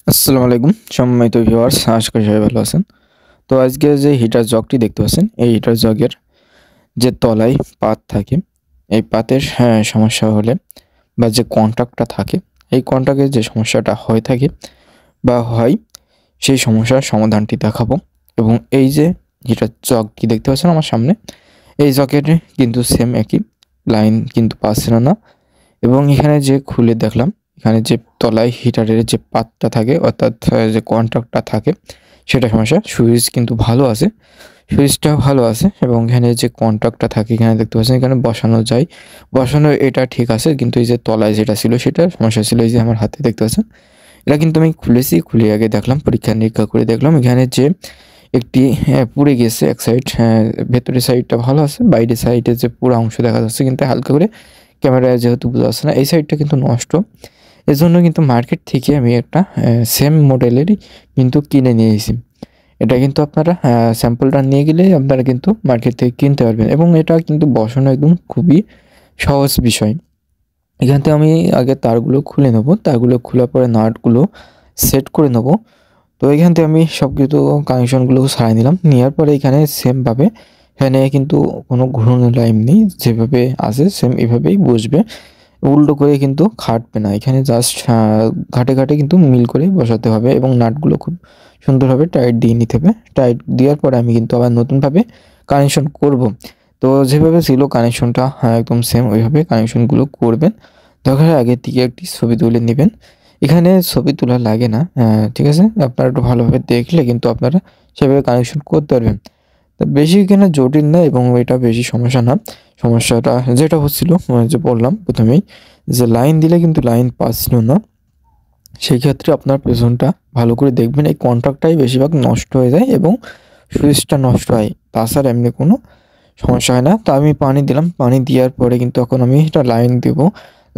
আসসালামু আলাইকুম সম্মানিত ভিউয়ার্স, আশা করি সবাই ভালো আছেন। তো আজকে যে হিটার জগটি দেখতে পাচ্ছেন, এই হিটার জগের যে তলায় পাত থাকে, এই পাতের সমস্যা হলে বা যে কন্টাক্টটা থাকে, এই কন্টাক্টের যে সমস্যাটা হয়ে থাকে বা হয়, সেই সমস্যার সমাধানটি দেখাবো। এবং এই যে হিটার জগটি দেখতে পাচ্ছেন আমার সামনে, এই জগের কিন্তু সেম একই লাইন কিন্তু পাচ্ছে না। এবং এখানে যে খুলে দেখলাম, এখানে যে তলায় হিটারের যে পাতটা থাকে অর্থাৎ যে কন্ট্যাক্টটা থাকে, সেটা সমস্যা। সুইচ কিন্তু ভালো আছে, সুইচটা ভালো আছে এবং এখানে যে কন্ট্যাক্টটা থাকে এখানে দেখতে পাচ্ছেন, এখানে বসানো যায়, বসানো এটা ঠিক আছে, কিন্তু এই যে তলায় যেটা ছিল সেটা সমস্যা ছিল। এই যে আমার হাতে দেখতে পাচ্ছেন, এটা কিন্তু আমি খুলেছি, খুলে আগে দেখলাম, পরীক্ষা নিরীক্ষা করে দেখলাম এখানে যে একটি পুড়ে গেছে এক সাইড। ভেতরের সাইডটা ভালো আছে, বাইরের সাইডে যে পুরো অংশ দেখা যাচ্ছে কিন্তু হালকা করে, ক্যামেরায় যেহেতু বোঝা যাচ্ছে না। এই সাইডটা কিন্তু নষ্ট, এজন্য কিন্তু মার্কেট থেকে আমি একটা সেম মডেলেরই কিন্তু কিনে নিয়ে এসেছি। এটা কিন্তু আপনারা স্যাম্পলটা নিয়ে গেলে আপনারা কিন্তু মার্কেট থেকে কিনতে পারবেন এবং এটা কিন্তু বসানো একদম খুবই সহজ বিষয়। এখান থেকে আমি আগে তারগুলো খুলে নেব, তারগুলো খোলার পরে নাটগুলো সেট করে নেব। তো এখান থেকে আমি সব কিছু কানেকশনগুলো সারাই নিলাম, নেওয়ার পরে এখানে সেমভাবে, এখানে কিন্তু কোনো ঘুরানো লাইন নেই, যেভাবে আছে সেম এভাবেই বসবে, উল্টো করে কিন্তু খাটবে না। এখানে জাস্ট ঘাটে ঘাটে কিন্তু মিল করে বসাতে হবে এবং নাটগুলো খুব সুন্দরভাবে টাইট দিয়ে নিতে হবে। টাইট দেওয়ার পরে আমি কিন্তু আবার নতুনভাবে কানেকশন করব। তো যেভাবে ছিল কানেকশনটা একদম সেম ওইভাবে কানেকশনগুলো করবেন। দরকার আগে থেকে একটি ছবি তুলে নেবেন। এখানে ছবি তোলা লাগে না, ঠিক আছে? আপনারা একটু ভালোভাবে দেখলে কিন্তু আপনারা সেভাবে কানেকশন করতে পারবেন। তো বেশি এখানে জটিল না এবং এটা বেশি সমস্যা না। সমস্যাটা যেটা হচ্ছিল, যে বললাম প্রথমেই, যে লাইন দিলে কিন্তু লাইন পাচ্ছিল না। সেই ক্ষেত্রে আপনার পেছনটা ভালো করে দেখবেন, এই কন্ট্যাক্টটাই বেশিরভাগ নষ্ট হয়ে যায় এবং সুইচটা নষ্ট হয়। তাছাড়া এমনি কোনো সমস্যা হয় না। তো আমি পানি দিলাম, পানি দেওয়ার পরে কিন্তু এখন আমি এটা লাইন দেবো।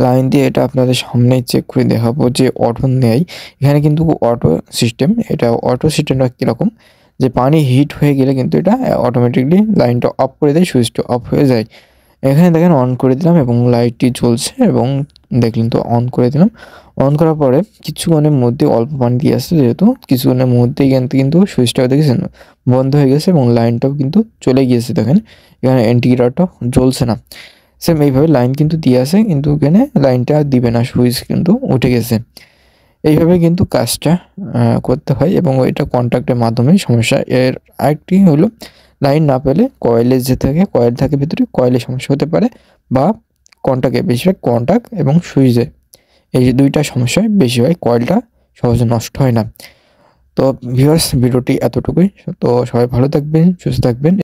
লাইন দিয়ে এটা আপনাদের সামনেই চেক করে দেখাবো যে অটো নেয়। এখানে কিন্তু অটো সিস্টেম, এটা অটো সিস্টেমটা কীরকম, যে পানি হিট হয়ে গেলে কিন্তু এটা অটোমেটিকলি লাইনটা অফ করে দেয়, সুইচটা অফ হয়ে যায়। এখানে দেখেন অন করে দিলাম এবং লাইটটি জ্বলছে এবং দেখলেন তো অন করে দিলাম। অন করার পরে কিছুক্ষণের মধ্যে অল্প পানি দিয়ে আসছে, যেহেতু কিছুক্ষণের মধ্যেই কিন্তু সুইচটাও দেখেছেন বন্ধ হয়ে গেছে এবং লাইনটাও কিন্তু চলে গিয়েছে। দেখেন এখানে ইন্ডিকেটরটা জ্বলছে না। সেম এইভাবে লাইন কিন্তু দিয়ে আসে, কিন্তু এখানে লাইনটা দিবে না, সুইচ কিন্তু উঠে গেছে। এইভাবে কিন্তু কাজটা করতে হয় এবং ওইটা কন্ট্যাক্টের মাধ্যমেই সমস্যা। এর আরেকটি হলো, লাইন না পেলে কয়েলে যে থাকে, কয়েল থাকে ভিতরে, কয়েলে সমস্যা হতে পারে বা কন্ট্যাক্টে, বেশিরভাগ কন্ট্যাক্ট এবং সুইচে, এই যে দুইটা সমস্যায় বেশি হয়, কয়েলটা সহজে নষ্ট হয় না। তো ভিউয়ার্স, ভিডিওটি এতটুকুই। তো সবাই ভালো থাকবেন, সুস্থ থাকবেন।